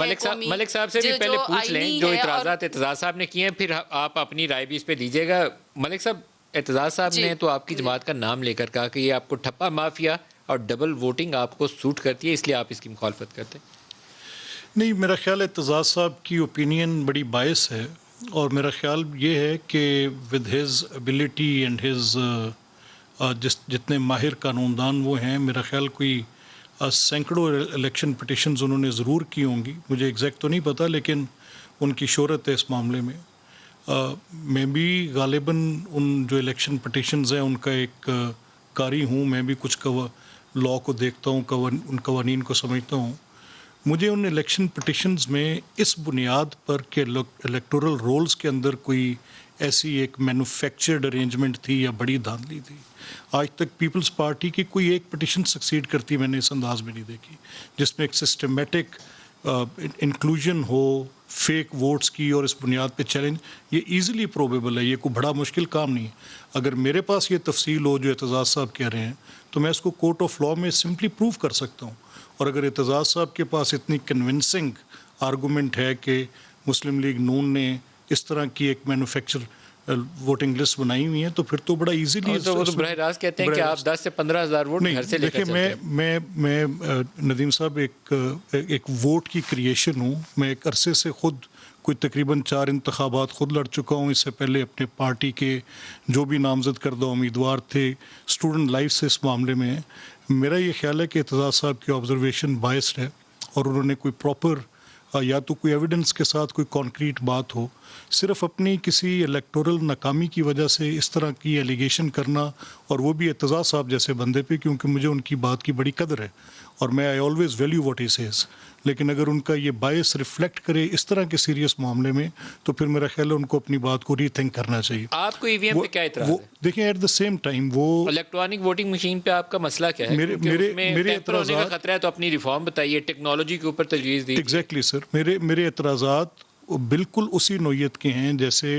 ملک صاحب سے بھی پہلے پوچھ لیں جو اعتراضات اعتزاز صاحب نے کیے ہیں، پھر آپ اپنی رائے بھی اس پہ دیجیے گا. ملک صاحب، اعتزاز صاحب نے تو آپ کی جماعت کا نام لے کر کہا کہ یہ آپ کو ٹھپا مافیا اور ڈبل ووٹنگ آپ کو سوٹ کرتی ہے، اس لیے آپ اس کی مخالفت کرتے ہیں. نہیں، میرا خیال ہے اعتزاز صاحب کی اوپینین بڑی بائس ہے، اور میرا خیال یہ ہے کہ with his ability and his جتنے ماہر قانون دان وہ ہیں، میرا خیال کوئی سینکڑوں الیکشن پٹیشنز انہوں نے ضرور کی ہوں گی. مجھے ایگزیکٹ تو نہیں پتہ، لیکن ان کی شہرت ہے اس معاملے میں. میں بھی غالباً ان جو الیکشن پٹیشنز ہیں ان کا ایک قاری ہوں. میں بھی کچھ لاء کو دیکھتا ہوں، ان قوانین کو سمجھتا ہوں. مجھے ان الیکشن پٹیشنز میں اس بنیاد پر کہ الیکٹورل رولز کے اندر کوئی ایسی ایک مینوفیکچرڈ ارینجمنٹ تھی یا بڑی دھاندلی تھی، آج تک پیپلز پارٹی کی کوئی ایک پٹیشن سکسیڈ کرتی میں نے اس انداز میں نہیں دیکھی جس میں ایک سسٹمیٹک انکلوژن ہو فیک ووٹس کی، اور اس بنیاد پہ چیلنج. یہ ایزیلی پروبیبل ہے، یہ کوئی بڑا مشکل کام نہیں ہے. اگر میرے پاس یہ تفصیل ہو جو اعتزاز صاحب کہہ رہے ہیں تو میں اس کو کورٹ آف لاء میں سمپلی پروو کر سکتا ہوں. اور اگر اعتزاز صاحب کے پاس اتنی کنونسنگ آرگومنٹ ہے کہ مسلم لیگ نون نے اس طرح کی ایک مینوفیکچر ووٹنگ لسٹ بنائی ہوئی ہے تو پھر تو بڑا ایزیلی تو وہ تو براہ راست کہتے ہیں کہ آپ 10 سے 15 ہزار ووٹ گھر سے لے کر چلتے ہیں. میں ندیم صاحب ایک ووٹ کی کریشن ہوں. میں ایک عرصے سے خود کوئی تقریباً 4 انتخابات خود لڑ چکا ہوں. اس سے پہلے اپنے پارٹی کے جو بھی نامزد کردہ امیدوار تھے اسٹوڈنٹ لائف سے اس معاملے میں. میرا یہ خیال ہے کہ اعتزاز صاحب کی آبزرویشن بائسڈ ہے، اور انہوں نے کوئی پراپر یا تو کوئی ایویڈنس کے ساتھ کوئی کانکریٹ بات ہو. صرف اپنی کسی الیکٹورل ناکامی کی وجہ سے اس طرح کی ایلیگیشن کرنا، اور وہ بھی اعتزاز صاحب جیسے بندے پہ، کیونکہ مجھے ان کی بات کی بڑی قدر ہے اور میں I always value what he says. لیکن اگر ان کا یہ بائس ریفلیکٹ کرے اس طرح کے سیریس معاملے میں تو پھر میرا خیال ہے ان کو اپنی بات کو ری تھنک کرنا چاہیے. آپ کو ای وی ایم پہ کیا اعتراض ہے؟ دیکھیں ایٹ دا سیم ٹائم وہ الیکٹرانک ووٹنگ مشین پہ آپ کا مسئلہ کیا ہے؟ میرے ہونے کا خطرہ ہے تو اپنی ریفارم بتائیے، ٹیکنالوجی کے اوپر تجویز دیجیے. ایگزیکٹلی سر، میرے اعتراضات بالکل اسی نوعیت کے ہیں جیسے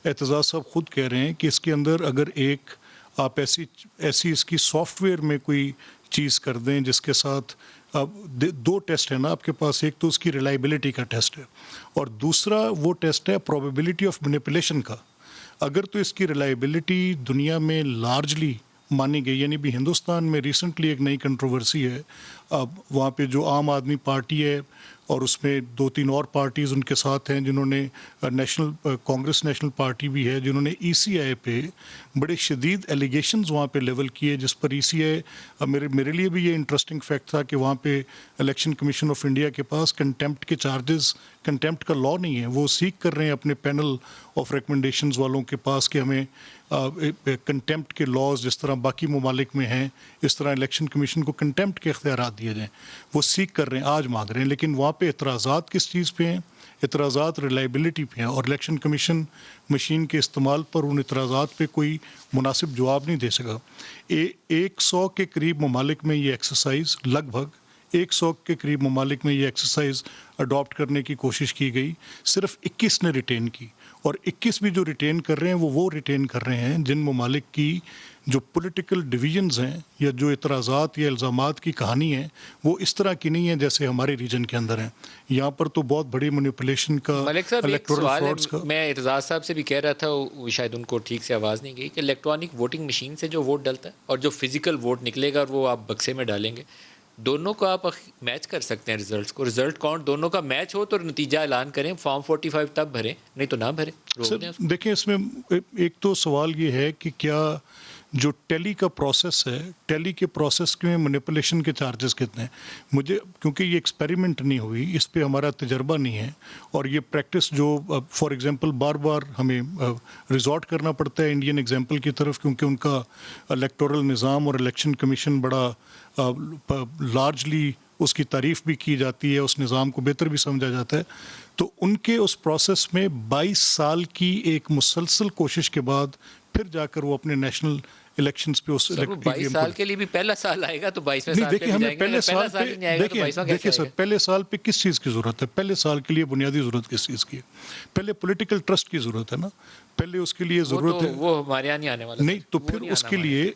اعتزاز صاحب خود کہہ رہے ہیں کہ اس کے اندر اگر ایک آپ ایسی اس کی سافٹ ویئر میں کوئی چیز کر دیں جس کے ساتھ 2 ٹیسٹ ہیں نا آپ کے پاس. ایک تو اس کی ریلائبلٹی کا ٹیسٹ ہے، اور دوسرا وہ ٹیسٹ ہے پروبیبلٹی آف مینیپولیشن کا. اگر تو اس کی ریلائبلٹی دنیا میں لارجلی مانی گئی، یعنی بھی ہندوستان میں ریسنٹلی ایک نئی کنٹروورسی ہے. اب وہاں پہ جو عام آدمی پارٹی ہے اور اس میں 2-3 اور پارٹیز ان کے ساتھ ہیں جنہوں نے کانگریس نیشنل پارٹی بھی ہے، جنہوں نے ای سی آئی پہ بڑے شدید ایلیگیشنز وہاں پہ لیول کیے، جس پر ای سی آئی میرے لیے بھی یہ انٹرسٹنگ فیکٹ تھا کہ وہاں پہ الیکشن کمیشن آف انڈیا کے پاس کنٹیمپٹ کے چارجز، کنٹیمپٹ کا لاء نہیں ہے. وہ سیکھ کر رہے ہیں اپنے پینل آف ریکمنڈیشنز والوں کے پاس کہ ہمیں کنٹیمپٹ کے لاز جس طرح باقی ممالک میں ہیں اس طرح الیکشن کمیشن کو کنٹیمپٹ کے اختیارات دیے جائیں. وہ سیکھ کر رہے ہیں، آج مانگ رہے ہیں. لیکن وہاں پہ اعتراضات کس چیز پہ ہیں؟ اعتراضات ریلائبلٹی پہ ہیں، اور الیکشن کمیشن مشین کے استعمال پر ان اعتراضات پہ کوئی مناسب جواب نہیں دے سکا. 100 کے قریب ممالک میں یہ ایکسرسائز، لگ بھگ 100 کے قریب ممالک میں یہ ایکسرسائز اڈاپٹ کرنے کی کوشش کی گئی. صرف 21 نے ریٹین کی، اور 21 بھی جو ریٹین کر رہے ہیں وہ ریٹین کر رہے ہیں جن ممالک کی جو پولیٹیکل ڈویژنز ہیں یا جو اعتراضات یا الزامات کی کہانی ہے وہ اس طرح کی نہیں ہے جیسے ہمارے ریجن کے اندر ہیں. یہاں پر تو بہت بڑی مینیپولیشن کا، ملک صاحب ایک الیکٹورل سوال فراڈز کا. ہے، میں اعتزاز صاحب سے بھی کہہ رہا تھا، وہ شاید ان کو ٹھیک سے آواز نہیں گئی، کہ الیکٹرانک ووٹنگ مشین سے جو ووٹ ڈلتا ہے اور جو فزیکل ووٹ نکلے گا اور وہ آپ بکسے میں ڈالیں گے، دونوں کو آپ میچ کر سکتے ہیں. ریزلٹس کو، ریزلٹ کاؤنٹ دونوں کا میچ ہو تو نتیجہ اعلان کریں. فارم 45 تب بھریں، نہیں تو نہ بھریں. دیکھیں اس میں ایک تو سوال یہ ہے کہ کیا جو ٹیلی کا پروسیس ہے، ٹیلی کے پروسیس میں مینیپولیشن کے چارجز کتنے ہیں؟ مجھے کیونکہ یہ ایکسپیریمنٹ نہیں ہوئی، اس پہ ہمارا تجربہ نہیں ہے، اور یہ پریکٹس جو فار ایگزامپل بار بار ہمیں ریزورٹ کرنا پڑتا ہے انڈین ایگزامپل کی طرف، کیونکہ ان کا الیکٹورل نظام اور الیکشن کمیشن بڑا لارجلی اس کی تعریف بھی کی جاتی ہے، اس نظام کو بہتر بھی سمجھا جاتا ہے. تو ان کے اس پروسیس میں 22 سال کی ایک مسلسل کوشش کے بعد پھر جا کر وہ اپنے نیشنل الیکشنز پہ اس 22 سال کے لیے بھی پہلا سال آئے گا تو 22ویں سال پہ بھی جائیں گے. پہلے سال پہ دیکھیں سر، پہلے سال پہ کس چیز کی ضرورت ہے؟ پہلے سال کے لیے بنیادی ضرورت کس چیز کی ہے؟ پہلے پولیٹیکل ٹرسٹ کی ضرورت ہے نا. پہلے اس کے لیے ضرورت ہے، وہ ہمارے یہاں نہیں آنے والا. نہیں تو پھر اس کے لیے